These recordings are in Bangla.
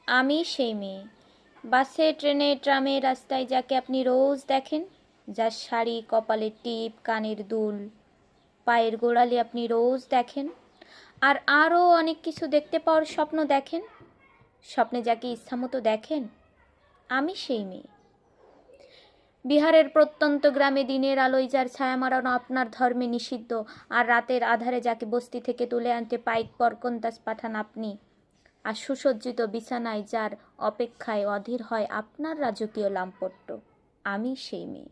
আমি সেই মেয়ে, বাসে ট্রেনে ট্রামে রাস্তায় যাকে আপনি রোজ দেখেন, যার শাড়ি, কপালের টিপ, কানের দুল, পায়ের গোড়ালি আপনি রোজ দেখেন, আর আরও অনেক কিছু দেখতে পাওয়ার স্বপ্ন দেখেন। স্বপ্নে যাকে ইচ্ছামতো দেখেন, আমি সেই মেয়ে। বিহারের প্রত্যন্ত গ্রামে দিনের আলোয় যার ছায়া মারানো আপনার ধর্মে নিষিদ্ধ, আর রাতের আধারে যাকে বস্তি থেকে তুলে আনতে পাইক পরকন্দাজ পাঠান আপনি, আর সুসজ্জিত বিছানায় যার অপেক্ষায় অধীর হয় আপনার রাজকীয় লাম্পট্য, আমি সেই মেয়ে।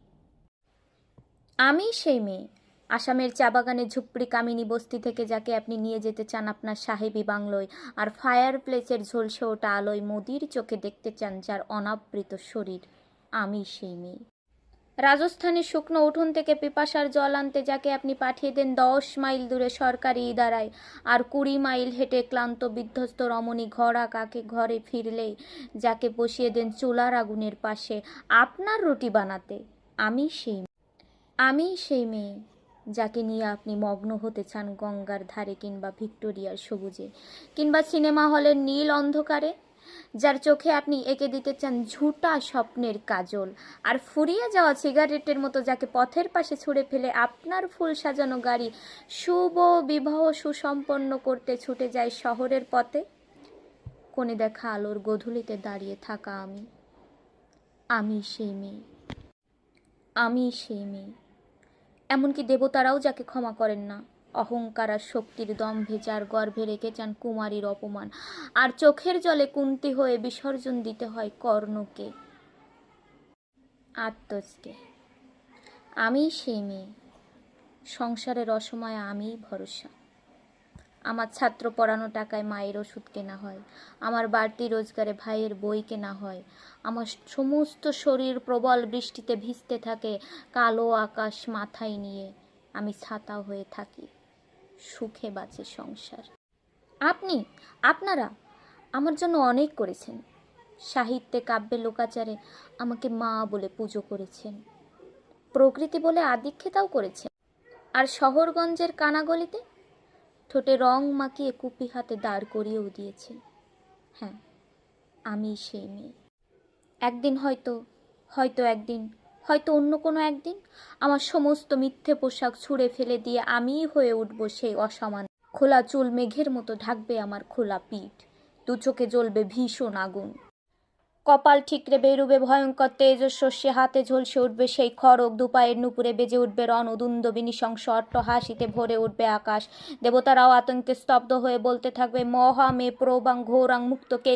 আমি সেই মেয়ে, আসামের চা বাগানে ঝুপড়ি কামিনী বস্তি থেকে যাকে আপনি নিয়ে যেতে চান আপনার সাহেবী বাংলোয়, আর ফায়ার প্লেসের ঝলসে ওঠা আলোয় মোদির চোখে দেখতে চান যার অনাবৃত শরীর, আমি সেই মেয়ে। রাজস্থানের শুকনো উঠোন থেকে পিপাসার জল আনতে যাকে আপনি পাঠিয়ে দেন 10 মাইল দূরে সরকারি ইদারায়, আর 20 মাইল হেঁটে ক্লান্ত বিধ্বস্ত রমণী কাকে ঘরে ফিরলেই যাকে বসিয়ে দেন চুলার আগুনের পাশে আপনার রুটি বানাতে, আমি সেই মেয়ে। আমি সেই মেয়ে যাকে নিয়ে আপনি মগ্ন হতে চান গঙ্গার ধারে, কিংবা ভিক্টোরিয়ার সবুজে, কিংবা সিনেমা হলের নীল অন্ধকারে, যার চোখে আপনি এঁকে দিতে চান ঝুটা স্বপ্নের কাজল, আর ফুরিয়ে যাওয়া সিগারেটের মতো যাকে পথের পাশে ছুঁড়ে ফেলে আপনার ফুল সাজানো গাড়ি শুভ বিবাহ সুসম্পন্ন করতে ছুটে যায় শহরের পথে, কোণে দেখা আলোর গধূলিতে দাঁড়িয়ে থাকা আমি, আমি সেই মেয়ে। আমি সেই মেয়ে, এমনকি দেবতারাও যাকে ক্ষমা করেন না, অহংকার আর শক্তির দম্ভে যার গর্ভে রেখে চান কুমারীর অপমান, আর চোখের জলে কুন্তি হয়ে বিসর্জন দিতে হয় কর্ণকে, আত্মজকে, আমি সেই মেয়ে। সংসারের অসময়ে আমিই ভরসা। আমার ছাত্র পড়ানো টাকায় মায়ের ওষুধ কেনা হয়, আমার বাড়তি রোজগারে ভাইয়ের বই কেনা হয়, আমার সমস্ত শরীর প্রবল বৃষ্টিতে ভিজতে থাকে, কালো আকাশ মাথায় নিয়ে আমি ছাতা হয়ে থাকি, সুখে বাঁচে সংসার। আপনারা আমার জন্য অনেক করেছেন, সাহিত্যে কাব্যে লোকাচারে আমাকে মা বলে পুজো করেছেন, প্রকৃতি বলে আদিক্ষেতাও করেছেন, আর শহরগঞ্জের কানাগলিতে ঠোঁটে রং মাখিয়ে কুপি হাতে দাঁড় করিয়েও দিয়েছেন। হ্যাঁ, আমি সেই মেয়ে। একদিন হয়তো অন্য কোনো একদিন আমার সমস্ত মিথ্যে পোশাক ছুঁড়ে ফেলে দিয়ে আমিই হয়ে উঠব সেই অসমান। খোলা চুল মেঘের মতো ঢাকবে আমার খোলা পিঠ, দু চোখে জ্বলবে ভীষণ আগুন, কপাল ঠিকরে বেরুবে ভয়ঙ্কর তেজস্বস্যে, হাতে ঝলসে উঠবে সেই খড়গ, দুপায়ের নুপুরে বেজে উঠবে রণদুন্দবী, নৃশংস অট্টহাসিতে ভরে উঠবে আকাশ, দেবতারাও আতঙ্কে স্তব্ধ হয়ে বলতে থাকবে মহা মে প্রবাং ঘোরাং মুক্তকে